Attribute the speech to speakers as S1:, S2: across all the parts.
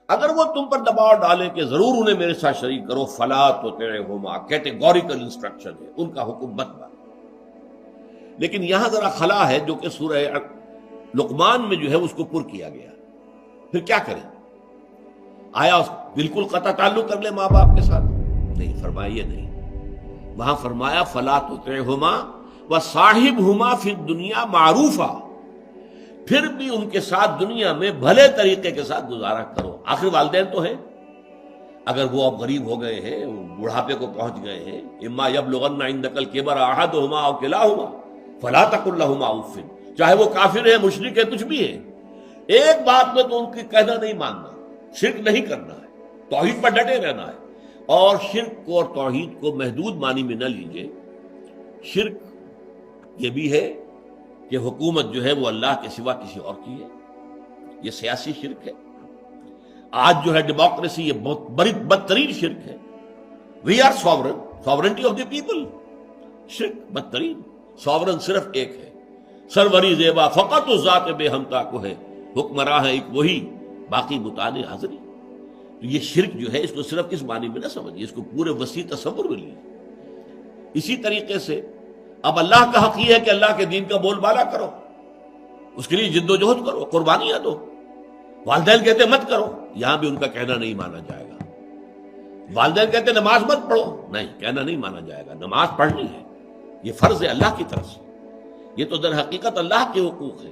S1: اگر وہ تم پر دباؤ ڈالیں کہ ضرور انہیں میرے ساتھ شریک کرو فلا تطعہما، کیٹیگوریکل انسٹرکشن ہے، ان کا حکم مت مانو۔ لیکن یہاں ذرا خلا ہے جو کہ سورہ لقمان میں جو ہے اس کو پر کیا گیا۔ پھر کیا کریں؟ آیا بالکل قطع تعلق کر لے ماں باپ کے ساتھ؟ نہیں، فرمایا یہ نہیں۔ وہاں فرمایا فلا تطعہما وصاحبہما فی الدنیا معروفا، پھر بھی ان کے ساتھ دنیا میں بھلے طریقے کے ساتھ گزارا کرو، آخر والدین تو ہیں۔ اگر وہ اب غریب ہو گئے ہیں، بڑھاپے کو پہنچ گئے ہیں، اما یبلغن عندک الکبر احدہما او کلاہما فلا تقل لہما اف، چاہے وہ کافر ہیں، مشرک ہے، کچھ بھی ہے، ایک بات میں تو ان کی کہنا نہیں ماننا، شرک نہیں کرنا ہے، توحید پر ڈٹے رہنا ہے۔ اور شرک کو اور توحید کو محدود معنی میں نہ لیجئے۔ شرک یہ بھی ہے کہ حکومت جو ہے وہ اللہ کے سوا کسی اور کی ہے، یہ سیاسی شرک ہے۔ آج جو ہے ڈیموکریسی، یہ بہت بڑی بدترین شرک ہے۔ We are sovereign, sovereignty of the people, شرک بدترین۔ ساورن صرف ایک ہے، سروری زیبا فقط اس ذات بے ہمتا کو ہے، حکمراں ہے ایک وہی، باقی متعال حاضری۔ تو یہ شرک جو ہے اس کو صرف اس معنی میں نہ سمجھیے، اس کو پورے وسیع تصور میں لیجیے۔ اسی طریقے سے اب اللہ کا حق یہ ہے کہ اللہ کے دین کا بول بالا کرو، اس کے لیے جد و جہد کرو، قربانیاں دو۔ والدین کہتے مت کرو، یہاں بھی ان کا کہنا نہیں مانا جائے گا۔ والدین کہتے نماز مت پڑھو، نہیں، کہنا نہیں مانا جائے گا، نماز پڑھنی ہے، یہ فرض ہے اللہ کی طرف سے۔ یہ تو در حقیقت اللہ کے حقوق ہے۔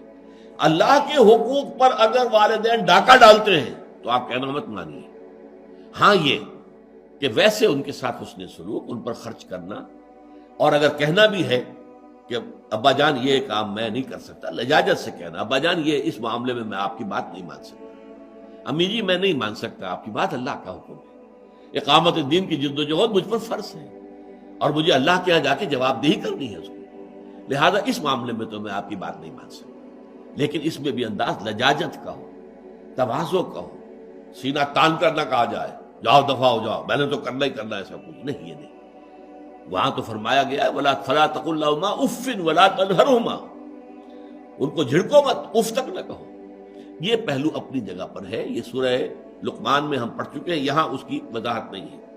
S1: اللہ کے حقوق پر اگر والدین ڈاکہ ڈالتے ہیں تو آپ کہنا مت مانیے۔ ہاں یہ کہ ویسے ان کے ساتھ حسن سلوک، ان پر خرچ کرنا، اور اگر کہنا بھی ہے کہ ابا جان یہ کام میں نہیں کر سکتا، لجاجت سے کہنا، ابا جان یہ اس معاملے میں آپ کی بات نہیں مان سکتا، امی جی میں نہیں مان سکتا آپ کی بات، اللہ کا حکم ہے، اقامت دین کی جد و جہد مجھ پر فرض ہے، اور مجھے اللہ کے یہاں جا کے جواب دہی کرنی ہے اس کو، لہذا اس معاملے میں تو میں آپ کی بات نہیں مان سکتا۔ لیکن اس میں بھی انداز لجاجت کا ہو، تواضع کا ہو، سینہ تان کر نہ کہا جائے جاؤ دفعہ ہو جاؤ، میں نے تو کرنا ہی کرنا ہے، ایسا کچھ نہیں، یہ نہیں۔ وہاں تو فرمایا گیا ہے ولا فلا تقل لهما اف ولا تنهرهما، ان کو جھڑکو مت، اف تک نہ کہو۔ یہ پہلو اپنی جگہ پر ہے، یہ سورہ لقمان میں ہم پڑھ چکے ہیں، یہاں اس کی وضاحت نہیں ہے۔